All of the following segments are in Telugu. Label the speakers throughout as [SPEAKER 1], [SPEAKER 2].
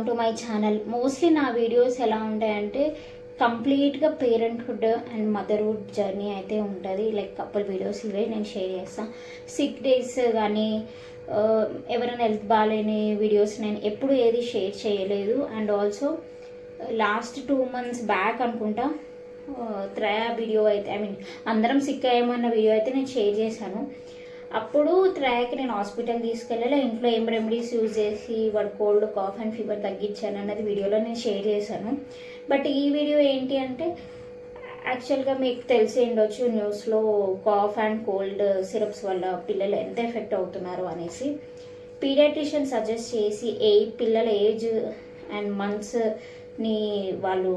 [SPEAKER 1] Welcome to my channel. Mostly నా వీడియోస్ ఎలా ఉంటాయంటే కంప్లీట్గా పేరెంట్హుడ్ అండ్ మదర్హుడ్ జర్నీ అయితే ఉంటుంది. లైక్ కపుల్ వీడియోస్ ఇవే నేను షేర్ చేస్తాను. సిక్ డేస్ కానీ ఎవరైనా హెల్త్ బాగాలేని వీడియోస్ నేను ఎప్పుడు ఏది షేర్ చేయలేదు. And also last 2 months back అనుకుంటా త్రయా వీడియో అయితే అందరం సిక్ అయ్యామన్న వీడియో అయితే నేను షేర్ చేశాను. అప్పుడు త్రయాకి నేను హాస్పిటల్ తీసుకెళ్ళాలి, ఇంట్లో ఏం రెమెడీస్ యూజ్ చేసి వాడు కోల్డ్ కాఫ్ అండ్ ఫీవర్ తగ్గించాను అన్నది వీడియోలో నేను షేర్ చేశాను. బట్ ఈ వీడియో ఏంటి అంటే యాక్చువల్గా మీకు తెలిసి ఉండొచ్చు న్యూస్లో కాఫ్ అండ్ కోల్డ్ సిరప్స్ వల్ల పిల్లలు ఎంత ఎఫెక్ట్ అవుతున్నారు అనేసి పీడియాట్రిషియన్ సజెస్ట్ చేసి పిల్లల ఏజ్ అండ్ మంత్స్ని వాళ్ళు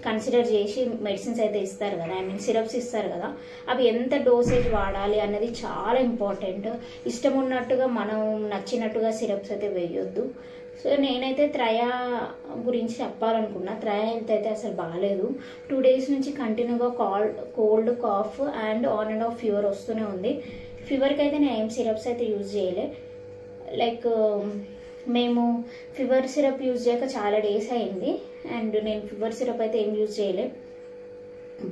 [SPEAKER 1] కన్సిడర్ చేసి మెడిసిన్స్ అయితే ఇస్తారు కదా, సిరప్స్ ఇస్తారు కదా, అవి ఎంత డోసేజ్ వాడాలి అన్నది చాలా ఇంపార్టెంట్. ఇష్టం ఉన్నట్టుగా మనం నచ్చినట్టుగా సిరప్స్ అయితే వేయొద్దు. సో నేనైతే త్రయా గురించి చెప్పాలనుకున్నా. త్రయా హెల్త్ అయితే అసలు బాగాలేదు. 2 days నుంచి కంటిన్యూగా cold cough and on and off fever వస్తూనే ఉంది. ఫీవర్కి అయితే నేను ఏం సిరప్స్ అయితే యూజ్ చేయలే. లైక్ మేము ఫీవర్ సిరప్ యూజ్ చేయక చాలా డేస్ అయింది అండ్ నేను ఫీవర్ సిరప్ అయితే ఏం యూజ్ చేయలే.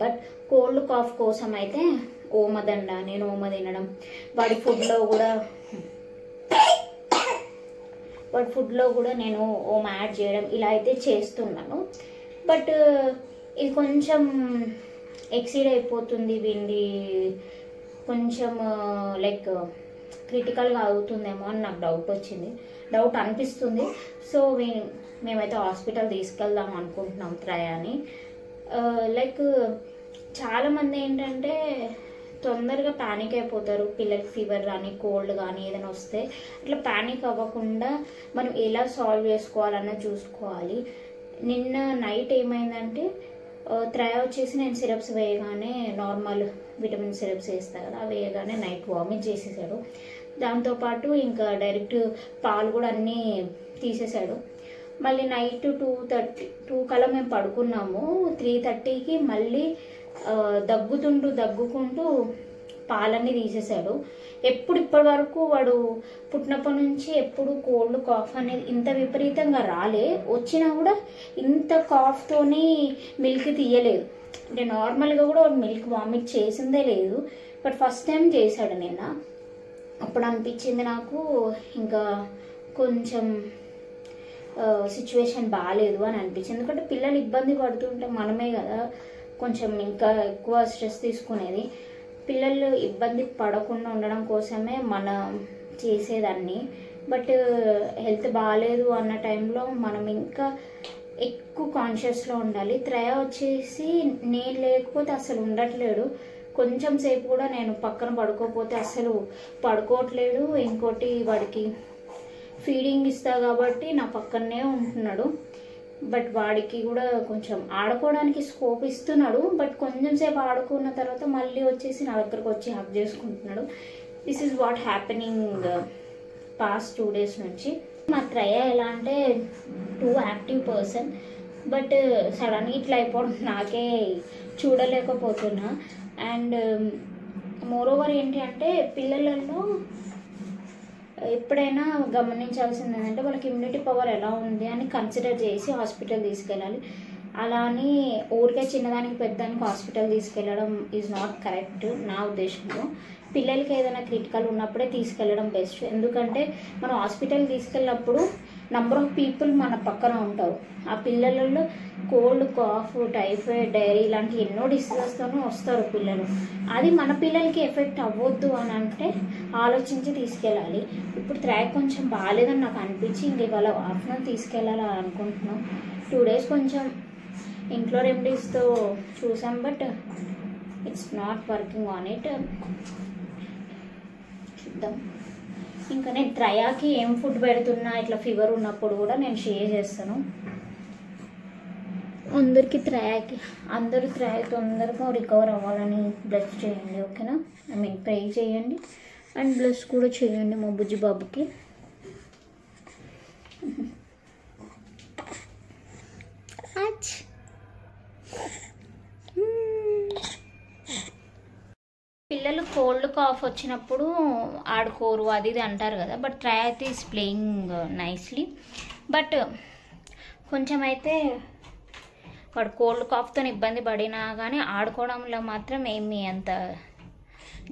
[SPEAKER 1] బట్ కోల్డ్ కాఫ్ కోసం అయితే ఓమదండ, నేను ఓమ తినడం, వాడి ఫుడ్లో కూడా నేను ఓమ యాడ్ చేయడం ఇలా అయితే చేస్తున్నాను. బట్ ఇది కొంచెం ఎక్సీడ్ అయిపోతుంది, వీడి కొంచెం లైక్ క్రిటికల్గా అవుతుందేమో అని నాకు డౌట్ అనిపిస్తుంది. సో మేమైతే హాస్పిటల్ తీసుకెళ్దాం అనుకుంటున్నాం త్రయాని. లైక్ చాలామంది ఏంటంటే తొందరగా ప్యానిక్ అయిపోతారు. పిల్లలకి ఫీవర్ కానీ కోల్డ్ కానీ ఏదైనా వస్తే అట్లా ప్యానిక్ అవ్వకుండా మనం ఎలా సాల్వ్ చేసుకోవాలన్నది చూసుకోవాలి. నిన్న నైట్ ఏమైందంటే త్రయా వచ్చేసి నేను సిరప్స్ వేయగానే నార్మల్ విటమిన్ సిరప్స్ వేస్తాను కదా, వేయగానే నైట్ వామిట్ చేసేసాడు. దాంతోపాటు ఇంకా డైరెక్ట్ పాలు కూడా అన్నీ తీసేసాడు. మళ్ళీ నైట్ 2 కల్లా మేము పడుకున్నాము. 3:30కి మళ్ళీ దగ్గుకుంటూ పాలన్నీ తీసేసాడు. ఇప్పటి వరకు వాడు పుట్టినప్పటి నుంచి ఎప్పుడు కోల్డ్ కాఫ్ అనేది ఇంత విపరీతంగా రాలే. వచ్చినా కూడా ఇంత కాఫ్తోని మిల్క్ తీయలేదు. అంటే నార్మల్గా కూడా మిల్క్ వామిట్ చేసిందే లేదు. బట్ ఫస్ట్ టైం చేశాడు నిన్న. అప్పుడు అనిపించింది నాకు ఇంకా కొంచెం సిచ్యువేషన్ బాగాలేదు అని అనిపించింది. ఎందుకంటే పిల్లలు ఇబ్బంది పడుతుంటే మనమే కదా కొంచెం ఇంకా ఎక్కువ స్ట్రెస్ తీసుకునేది. పిల్లలు ఇబ్బంది పడకుండా ఉండడం కోసమే మనం చేసేదాన్ని. బట్ హెల్త్ బాగాలేదు అన్న టైంలో మనం ఇంకా ఎక్కువ కాన్షియస్లో ఉండాలి. త్రయా వచ్చేసి నేను లేకపోతే అసలు ఉండట్లేడు. కొంచెం సేపు కూడా నేను పక్కన పడుకోకపోతే అసలు పడుకోవట్లేడు. ఇంకోటి వాడికి ఫీడింగ్ ఇస్తా కాబట్టి నా పక్కనే ఉంటున్నాడు. బట్ వాడికి కూడా కొంచెం ఆడుకోవడానికి స్కోప్ ఇస్తున్నాడు. బట్ కొంచెం సేపు ఆడుకున్న తర్వాత మళ్ళీ వచ్చేసి నా దగ్గరకు వచ్చి హగ్ చేసుకుంటున్నాడు. This is what happening past 2 days నుంచి. మా త్రయా ఎలా అంటే టూ యాక్టివ్ పర్సన్. బట్ సడన్గా ఇట్లా అయిపోవడం నాకే చూడలేకపోతున్నా. అండ్ మోరోవర్ ఏంటి అంటే పిల్లలలో ఎప్పుడైనా గమనించాల్సింది ఏంటంటే వాళ్ళకి ఇమ్యూనిటీ పవర్ ఎలా ఉంది అని కన్సిడర్ చేసి హాస్పిటల్ తీసుకెళ్ళాలి. అలా అని ఊరికే చిన్నదానికి పెద్దదానికి హాస్పిటల్ తీసుకెళ్ళడం ఈజ్ నాట్ కరెక్ట్ నా ఉద్దేశంలో. పిల్లలకి ఏదైనా క్రిటికల్ ఉన్నప్పుడే తీసుకెళ్ళడం బెస్ట్. ఎందుకంటే మనం హాస్పిటల్ తీసుకెళ్ళినప్పుడు నంబర్ ఆఫ్ పీపుల్ మన పక్కన ఉంటారు. ఆ పిల్లలలో కోల్డ్ కాఫ్ టైఫాయిడ్ డైరీ ఇలాంటి ఎన్నో డిసీజెస్తోనూ వస్తారు పిల్లలు. అది మన పిల్లలకి ఎఫెక్ట్ అవ్వద్దు అని అంటే ఆలోచించి తీసుకెళ్ళాలి. ఇప్పుడు త్రయా కొంచెం బాగాలేదని నాకు అనిపించి ఇంక ఇవాళ ఆఫ్టర్నూన్ తీసుకెళ్ళాలని అనుకుంటున్నాం. 2 days కొంచెం ఇంట్లో రెమెడీస్తో చూసాం. But it's not working on it. చూద్దాం. ఇంకా నేను త్రయాకి ఏం ఫుడ్ పెడుతున్నా ఇట్లా ఫీవర్ ఉన్నప్పుడు కూడా నేను షేర్ చేస్తాను. అందరూ త్రయా తొందరగా రికవర్ అవ్వాలని బ్లెస్ చేయండి, ఓకేనా? ప్రే చేయండి అండ్ బ్లెస్ కూడా చేయండి మా బుజ్జి బాబుకి. పిల్లలు కోల్డ్ కాఫ్ వచ్చినప్పుడు ఆడుకోరు అది ఇది అంటారు కదా. But Traya is playing nicely. But కొంచెం అయితే వాడు కోల్డ్ కాఫ్తో ఇబ్బంది పడినా కానీ ఆడుకోవడంలో మాత్రం ఏమీ అంత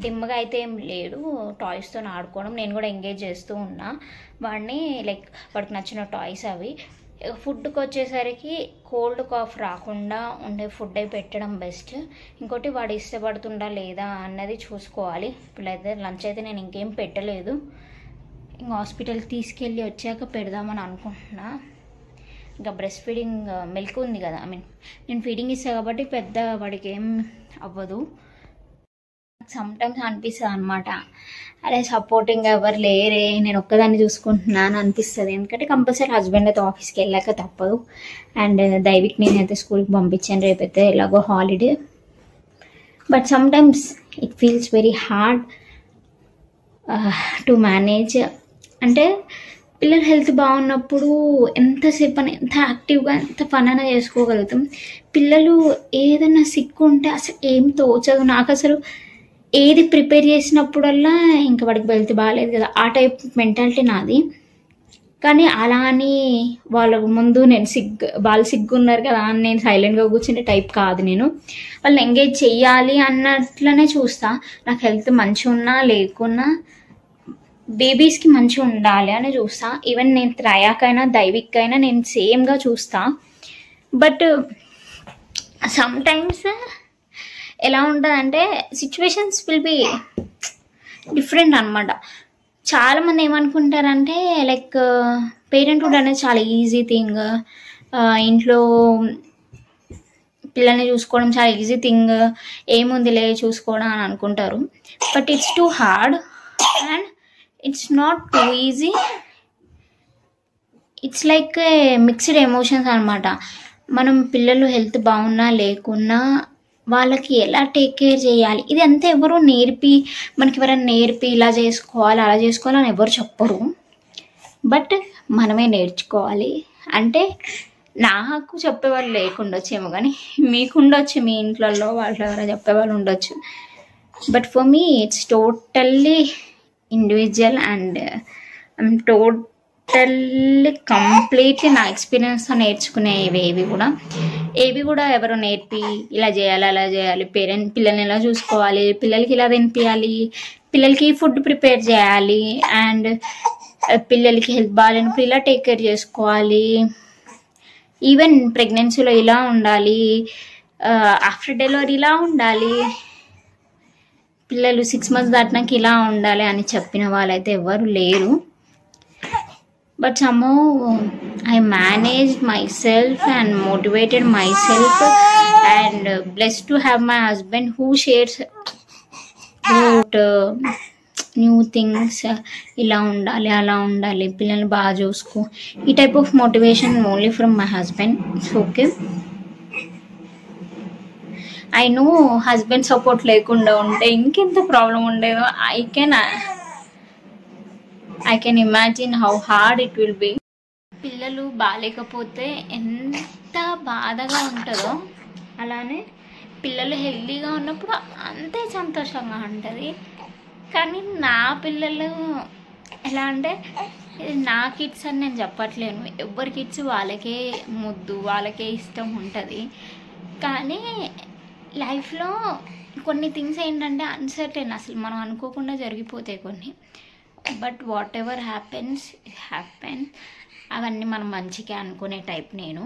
[SPEAKER 1] డిమ్గా అయితే ఏం లేడు. టాయ్స్తో ఆడుకోవడం నేను కూడా ఎంగేజ్ చేస్తూ ఉన్నా వాడిని. లైక్ వాడికి నచ్చిన టాయ్స్ అవి. ఫుడ్కి వచ్చేసరికి కోల్డ్ కాఫ్ రాకుండా ఉండే ఫుడ్ అయి పెట్టడం బెస్ట్. ఇంకోటి వాడు ఇష్టపడుతుండా లేదా అన్నది చూసుకోవాలి. ఇప్పుడైతే లంచ్ అయితే నేను ఇంకేం పెట్టలేదు, ఇంకా హాస్పిటల్కి తీసుకెళ్ళి వచ్చాక పెడదామని అనుకుంటున్నా. ఇంకా బ్రెస్ట్ ఫీడింగ్ మిల్క్ ఉంది కదా, నేను ఫీడింగ్ ఇస్తాను కాబట్టి పెద్ద వాడికి ఏం అవ్వదు. సమ్టైమ్స్ అనిపిస్తుంది అనమాట, అరే సపోర్టింగ్ ఎవరు లేరే, నేను ఒక్కదాన్ని చూసుకుంటున్నాను అనిపిస్తుంది. ఎందుకంటే కంపల్సరీ హస్బెండ్ అయితే ఆఫీస్కి వెళ్ళాక తప్పదు. అండ్ దైవిక్ నేనైతే స్కూల్కి పంపించాను, రేపైతే ఎలాగో holiday. But sometimes it feels very hard to manage. అంటే పిల్లల హెల్త్ బాగున్నప్పుడు ఎంతసేపు అని ఎంత యాక్టివ్గా ఎంత పనైనా చేసుకోగలుగుతాం. పిల్లలు ఏదైనా సిక్కు ఉంటే అసలు ఏం తోచదు నాకు. అసలు ఏది ప్రిపేర్ చేసినప్పుడల్లా ఇంకా వాడికి హెల్త్ బాగాలేదు కదా ఆ టైప్ మెంటాలిటీ నాది. కానీ అలా అని వాళ్ళ ముందు నేను వాళ్ళు సిగ్గున్నారు కదా అని నేను సైలెంట్గా కూర్చునే టైప్ కాదు. నేను వాళ్ళని ఎంగేజ్ చెయ్యాలి అన్నట్లనే చూస్తా. నాకు హెల్త్ మంచిగా ఉన్నా లేకున్నా బేబీస్కి మంచిగా ఉండాలి అని చూస్తా. ఈవెన్ నేను త్రయాకైనా దైవిక్కైనా నేను సేమ్గా చూస్తా. బట్ సమ్టైమ్స్ ఎలా ఉంటుందంటే సిచ్యువేషన్స్ విల్ బి డిఫరెంట్ అనమాట. చాలామంది ఏమనుకుంటారంటే లైక్ పేరెంట్హుడ్ అనేది చాలా ఈజీ థింగ్, ఇంట్లో పిల్లల్ని చూసుకోవడం చాలా ఈజీ థింగ్, ఏముందిలే చూసుకోవడం అని అనుకుంటారు. But it's too hard and it's not two easy. It's like mixed emotions అనమాట. మనం పిల్లలు హెల్త్ బాగున్నా లేకున్నా వాళ్ళకి ఎలా టేక్ కేర్ చేయాలి ఇది అంతా ఎవరు మనకి ఎవరైనా నేర్పి ఇలా చేసుకోవాలి అలా చేసుకోవాలి అని ఎవరు చెప్పరు. బట్ మనమే నేర్చుకోవాలి. అంటే నాకు చెప్పేవాళ్ళు లేకుండొచ్చేమో కానీ మీకుండొచ్చు, మీ ఇంట్లో వాళ్ళు ఎవరైనా చెప్పేవాళ్ళు ఉండొచ్చు. But for me it's totally individual and I'm totally completely నా ఎక్స్పీరియన్స్తో నేర్చుకునేవి. ఏవి కూడా ఎవరో నేర్పి ఇలా చేయాలి అలా చేయాలి, పిల్లల్ని ఎలా చూసుకోవాలి, పిల్లలకి ఇలా తినిపించాలి, పిల్లలకి ఫుడ్ ప్రిపేర్ చేయాలి, అండ్ పిల్లలకి హెల్త్ బాగాలేనప్పుడు ఇలా టేక్ కేర్ చేసుకోవాలి, ఈవెన్ ప్రెగ్నెన్సీలో ఇలా ఉండాలి, ఆఫ్టర్ డెలివరీ ఇలా ఉండాలి, పిల్లలు 6 months దాటినాక ఇలా ఉండాలి అని చెప్పిన వాళ్ళైతే ఎవరు లేరు. But somehow I managed myself and motivated myself and blessed to have my husband who shares about new things. ఇలా ఉండాలి అలా ఉండాలి, పిల్లల్ని బాగా చూసుకో, ఈ type of motivation only from my husband. Okay, I know husband support లేకుండా ఉంటే ఇంకెంత ప్రాబ్లం ఉండేదో. I can imagine how hard it will be. పిల్లలు బాగాలేకపోతే ఎంత బాధగా ఉంటుందో అలానే పిల్లలు హెల్తీగా ఉన్నప్పుడు అంతే సంతోషంగా ఉంటుంది. కానీ నా పిల్లలు ఎలా అంటే నా కిడ్స్ అని నేను చెప్పట్లేను, ఎవరి కిడ్స్ వాళ్ళకే ముద్దు వాళ్ళకే ఇష్టం ఉంటుంది. కానీ లైఫ్లో కొన్ని థింగ్స్ ఏంటంటే అన్సర్టెన్, అసలు మనం అనుకోకుండా జరిగిపోతాయి కొన్ని. బట్ వాట్ ఎవర్ హ్యాపెన్స్ అవన్నీ మనం మంచిగా అనుకునే టైప్ నేను.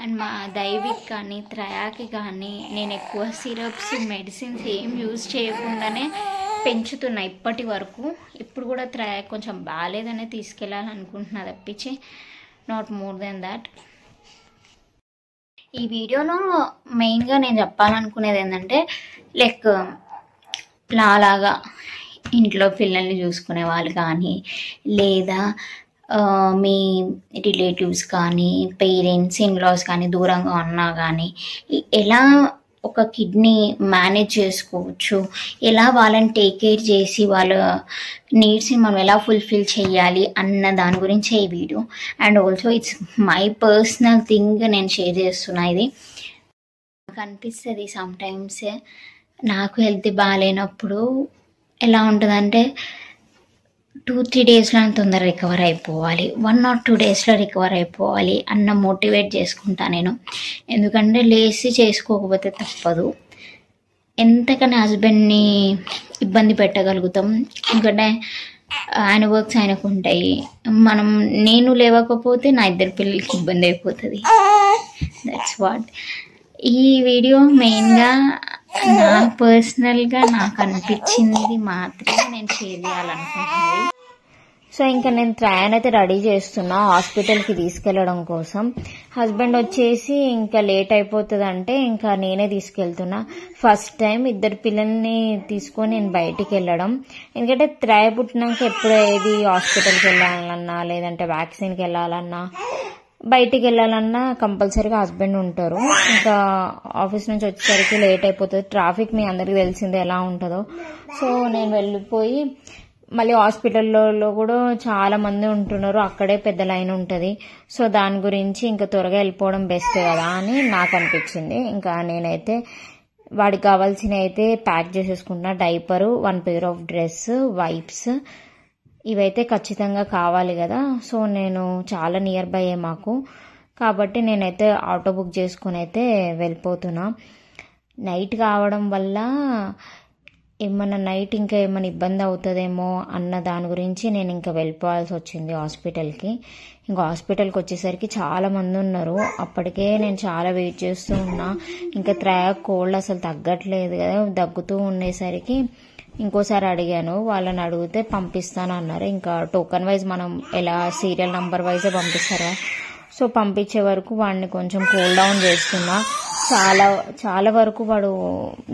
[SPEAKER 1] అండ్ మా దైవిక్ కానీ త్రయాకి కానీ నేను ఎక్కువ సిరప్స్ మెడిసిన్స్ ఏం యూజ్ చేయకుండానే పెంచుతున్నా ఇప్పటి వరకు. ఇప్పుడు కూడా త్రయాకి కొంచెం బాగాలేదనే తీసుకెళ్ళాలనుకుంటున్నా తప్పించి నాట్ మోర్ దెన్ దాట్. ఈ వీడియోలో మెయిన్గా నేను చెప్పాలనుకునేది ఏంటంటే లైక్ నాలాగా ఇంట్లో పిల్లల్ని చూసుకునే వాళ్ళు కానీ లేదా మీ రిలేటివ్స్ కానీ పేరెంట్స్ ఇన్లాస్ కానీ దూరంగా ఉన్నా కానీ ఎలా ఒక కిడ్నీ మేనేజ్ చేసుకోవచ్చు, ఎలా వాళ్ళని టేక్ కేర్ చేసి వాళ్ళ నీడ్స్ని మనం ఎలా ఫుల్ఫిల్ చేయాలి అన్న దాని గురించే ఈ video. And also it's my personal thing, నేను షేర్ చేస్తున్నా. ఇది నాకు అనిపిస్తుంది సమ్టైమ్స్ నాకు హెల్త్ బాగాలేనప్పుడు ఎలా ఉంటుందంటే 2-3 డేస్లో తొందరగా రికవర్ అయిపోవాలి, 1 or 2 డేస్లో రికవర్ అయిపోవాలి అన్న మోటివేట్ చేసుకుంటా నేను. ఎందుకంటే లేచి చేసుకోకపోతే తప్పదు. ఎంతకన్నా హస్బెండ్ని ఇబ్బంది పెట్టగలుగుతాం, ఎందుకంటే ఆయన వర్క్స్ ఆయనకు ఉంటాయి. నేను లేవకపోతే నా 2 పిల్లలకి ఇబ్బంది అయిపోతుంది. That's what. ఈ వీడియో మెయిన్గా నా పర్సనల్గా నాకు అనిపించింది మాత్రమే నేను షేర్ చేయాలనుకుంటున్నది. సో ఇంకా నేను ట్రైన్ అయితే రెడీ చేస్తున్నా హాస్పిటల్కి తీసుకెళ్లడం కోసం. హస్బెండ్ వచ్చేసి ఇంకా లేట్ అయిపోతుంది అంటే ఇంకా నేనే తీసుకెళ్తున్నా. ఫస్ట్ టైం 2 పిల్లల్ని తీసుకొని నేను బయటికి వెళ్ళడం. ఎందుకంటే త్రాయ పుట్టినాక ఎప్పుడు ఏది హాస్పిటల్కి వెళ్ళాలన్నా లేదంటే వ్యాక్సిన్కి వెళ్ళాలన్నా బయటికి వెళ్ళాలన్నా కంపల్సరీగా హస్బెండ్ ఉంటారు. ఇంకా ఆఫీస్ నుంచి వచ్చేసరికి లేట్ అయిపోతుంది. ట్రాఫిక్ మీ అందరికీ తెలిసిందే ఎలా ఉంటుందో. సో నేను వెళ్ళిపోయి మళ్ళీ హాస్పిటల్లో కూడా చాలా మంది ఉంటున్నారు, అక్కడే పెద్ద లైన్ ఉంటుంది. సో దాని గురించి ఇంకా త్వరగా వెళ్ళిపోవడం బెస్ట్ కదా అని నాకు అనిపించింది. ఇంకా నేనైతే వాడికి కావాల్సిన అయితే ప్యాక్ చేసేసుకుంటున్నా. Diaper, 1 pair of dress, wipes, ఇవైతే ఖచ్చితంగా కావాలి కదా. సో నేను చాలా నియర్ బై మాకు, కాబట్టి నేనైతే ఆటో బుక్ చేసుకుని అయితే వెళ్ళిపోతున్నా. నైట్ కావడం వల్ల ఏమన్నా నైట్ ఇంకా ఏమైనా ఇబ్బంది అవుతుందేమో అన్న దాని గురించి నేను ఇంకా వెళ్ళిపోవాల్సి వచ్చింది హాస్పిటల్కి. ఇంకా హాస్పిటల్కి వచ్చేసరికి చాలా మంది ఉన్నారు. అప్పటికే నేను చాలా వెయిట్ చేస్తూ ఉన్నా. ఇంకా కోల్డ్ అసలు తగ్గట్లేదు కదా, దగ్గుతూ ఉండేసరికి ఇంకోసారి అడిగాను. వాళ్ళని అడిగితే పంపిస్తాను అన్నారు. ఇంకా టోకన్ వైజ్ మనం ఎలా సీరియల్ నంబర్ వైజే పంపిస్తారా. సో పంపించే వరకు వాడిని కొంచెం కూల్ డౌన్ చేస్తున్నా. చాలా వరకు వాడు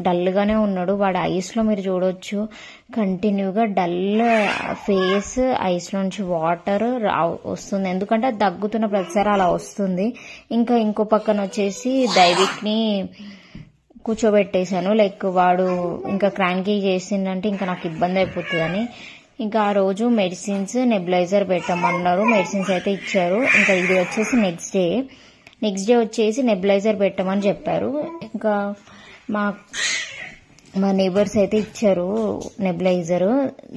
[SPEAKER 1] డల్గానే ఉన్నాడు. వాడు ఐస్లో మీరు చూడొచ్చు కంటిన్యూగా డల్ ఫేస్, ఐస్లో నుంచి వాటర్ వస్తుంది. ఎందుకంటే దగ్గుతున్న ప్రతిసారి అలా వస్తుంది. ఇంకా ఇంకో పక్కన వచ్చేసి దైవిక్ని కూర్చోబెట్టేశాను. వాడు ఇంకా క్రాంకీ చేసిందంటే ఇంకా నాకు ఇబ్బంది అయిపోతుందని ఇంకా ఆ రోజు మెడిసిన్స్ నెబులైజర్ పెట్టమన్నారు. మెడిసిన్స్ అయితే ఇచ్చారు. ఇంకా ఇది వచ్చేసి నెక్స్ట్ డే వచ్చేసి నెబులైజర్ పెట్టమని చెప్పారు. ఇంకా మా నేబర్స్ అయితే ఇచ్చారు నెబులైజర్.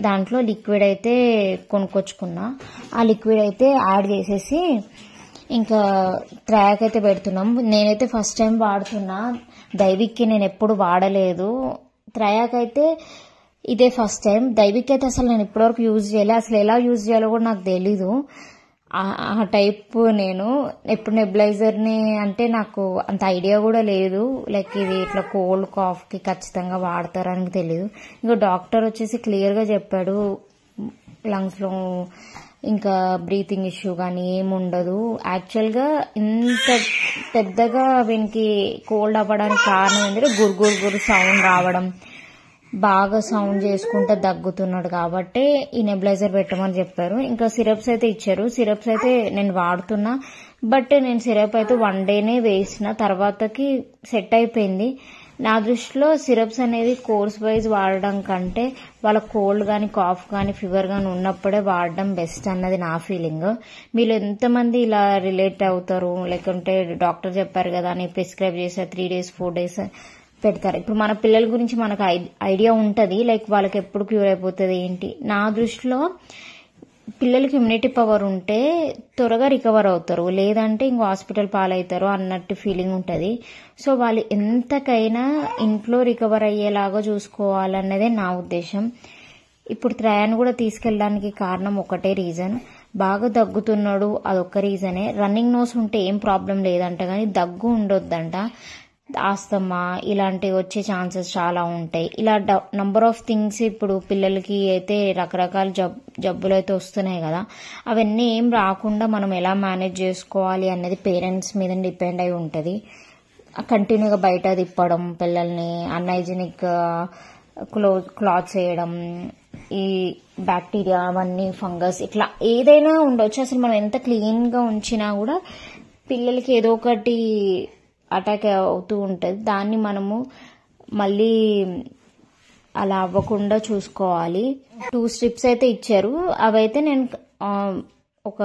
[SPEAKER 1] దాంట్లో లిక్విడ్ అయితే కొనుక్కొచ్చుకున్నా. ఆ లిక్విడ్ అయితే యాడ్ చేసేసి ఇంకా ట్రాక్ అయితే పెడుతున్నాం. నేనైతే ఫస్ట్ టైం వాడుతున్నా. దైవిక్కి నేను ఎప్పుడు వాడలేదు. ట్రయాక్ అయితే ఇదే ఫస్ట్ టైం. దైవిక్ అయితే అసలు నేను ఇప్పటివరకు యూజ్ చేయలే. అసలు ఎలా యూజ్ చేయాలో కూడా నాకు తెలీదు. ఆ టైప్ నేను ఎప్పుడు నెబులైజర్ని అంటే నాకు అంత ఐడియా కూడా లేదు. ఇది ఇట్లా కోల్డ్ కాఫ్కి ఖచ్చితంగా వాడతారని తెలీదు. ఇంకా డాక్టర్ వచ్చేసి క్లియర్గా చెప్పాడు లంగ్స్లో ఇంకా బ్రీతింగ్ ఇష్యూ కానీ ఏముండదు. యాక్చువల్గా ఇంత పెద్దగా వీనికి కోల్డ్ అవ్వడానికి కారణం ఏంటంటే గురు సౌండ్ రావడం, బాగా సౌండ్ చేసుకుంటే దగ్గుతున్నాడు కాబట్టి ఈ నెబులైజర్ పెట్టమని చెప్పారు. ఇంకా సిరప్స్ అయితే ఇచ్చారు. సిరప్స్ అయితే నేను వాడుతున్నా. బట్ నేను సిరప్ అయితే 1 డేనే వేసిన తర్వాతకి సెట్ అయిపోయింది. నా దృష్టిలో సిరప్స్ అనేది కోర్స్ వైజ్ వాడడం కంటే వాళ్ళ కోల్డ్ కానీ కాఫ్ కానీ ఫీవర్ కానీ ఉన్నప్పుడే వాడడం బెస్ట్ అన్నది నా ఫీలింగ్. మీరు ఎంతమంది ఇలా రిలేట్ అవుతారు, లేకుంటే డాక్టర్ చెప్పారు కదా అని ప్రిస్క్రైబ్ చేశారు 3 days 4 days పెడతారు. ఇప్పుడు మన పిల్లల గురించి మనకు ఐడియా ఉంటుంది, వాళ్ళకి ఎప్పుడు క్యూర్ అయిపోతుంది ఏంటి. నా దృష్టిలో పిల్లలకి ఇమ్యూనిటీ పవర్ ఉంటే త్వరగా రికవర్ అవుతారు, లేదంటే ఇంకో హాస్పిటల్ పాలవుతారు అన్నట్టు ఫీలింగ్ ఉంటుంది. సో వాళ్ళు ఎంతకైనా ఇంట్లో రికవర్ అయ్యేలాగా చూసుకోవాలన్నదే నా ఉద్దేశం. ఇప్పుడు త్రయాన్ని కూడా తీసుకెళ్ళడానికి కారణం ఒకటే రీజన్, బాగా దగ్గుతున్నాడు, అదొక్క రీజనే. రన్నింగ్ నోస్ ఉంటే ఏం ప్రాబ్లం లేదంట, కానీ దగ్గు ఉండొద్దంట. ఆస్తమా ఇలాంటివి వచ్చే ఛాన్సెస్ చాలా ఉంటాయి. ఇలా నంబర్ ఆఫ్ థింగ్స్ ఇప్పుడు పిల్లలకి అయితే రకరకాల జబ్బులు అయితే వస్తున్నాయి కదా, అవన్నీ ఏం రాకుండా మనం ఎలా మేనేజ్ చేసుకోవాలి అన్నది పేరెంట్స్ మీద డిపెండ్ అయి ఉంటుంది. కంటిన్యూగా బయట తిప్పడం, పిల్లల్ని అన్హైజీనిక్ క్లాత్స్ వేయడం, ఈ బ్యాక్టీరియా అవన్నీ ఫంగస్ ఇట్లా ఏదైనా ఉండొచ్చు. అసలు మనం ఎంత క్లీన్గా ఉంచినా కూడా పిల్లలకి ఏదో ఒకటి అటాక్ అవుతూ ఉంటుంది. దాన్ని మనము మళ్ళీ అలా అవ్వకుండా చూసుకోవాలి. 2 strips అయితే ఇచ్చారు. అవైతే నేను ఒక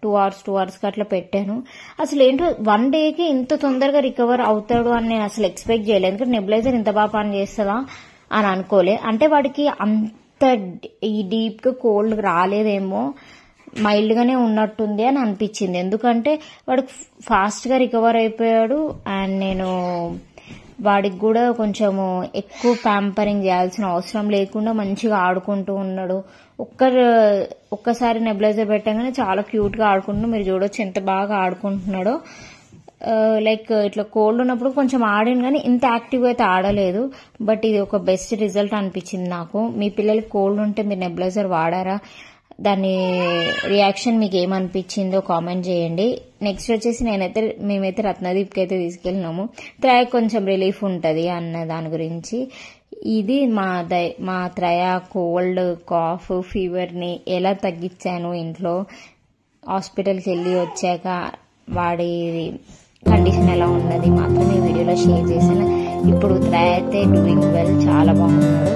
[SPEAKER 1] 2 hours అట్లా పెట్టాను. అసలు ఏంటో 1 dayకి ఇంత తొందరగా రికవర్ అవుతాడు అని నేను అసలు ఎక్స్పెక్ట్ చేయలేదు. ఎందుకంటే నెబులైజర్ ఇంత బాగా పని చేస్తుందా అని అనుకోలే. అంటే వాడికి అంత ఈ డీప్గా కోల్డ్ రాలేదేమో, మైల్డ్గానే ఉన్నట్టుంది అని అనిపించింది. ఎందుకంటే వాడు ఫాస్ట్గా రికవర్ అయిపోయాడు. అండ్ నేను వాడికి కూడా కొంచెము ఎక్కువ ప్యాంపరింగ్ చేయాల్సిన అవసరం లేకుండా మంచిగా ఆడుకుంటూ ఉన్నాడు. ఒక్కసారి నెబులైజర్ పెట్టగానే చాలా క్యూట్గా ఆడుకుంటూ, మీరు చూడొచ్చు ఎంత బాగా ఆడుకుంటున్నాడో. లైక్ ఇట్లా కోల్డ్ ఉన్నప్పుడు కొంచెం ఆడాను కానీ ఇంత యాక్టివ్గా అయితే ఆడలేదు. బట్ ఇది ఒక బెస్ట్ రిజల్ట్ అనిపించింది నాకు. మీ పిల్లలకి కోల్డ్ ఉంటే మీరు నెబులైజర్ వాడారా? దాని రియాక్షన్ మీకు ఏమనిపించిందో కామెంట్ చేయండి. నెక్స్ట్ వచ్చేసి మేమైతే రత్నదీప్కి అయితే తీసుకెళ్ళినాము. త్రయ కొంచెం రిలీఫ్ ఉంటుంది అన్న దాని గురించి. ఇది మా త్రయ కోల్డ్, కాఫ్, ఫీవర్ని ఎలా తగ్గించాను ఇంట్లో, హాస్పిటల్కి వెళ్ళి వచ్చాక వాడి కండిషన్ ఎలా ఉన్నది మాత్రం ఈ వీడియోలో షేర్ చేశాను. ఇప్పుడు త్రయ అయితే డూయింగ్ వెల్, చాలా బాగున్నాడు.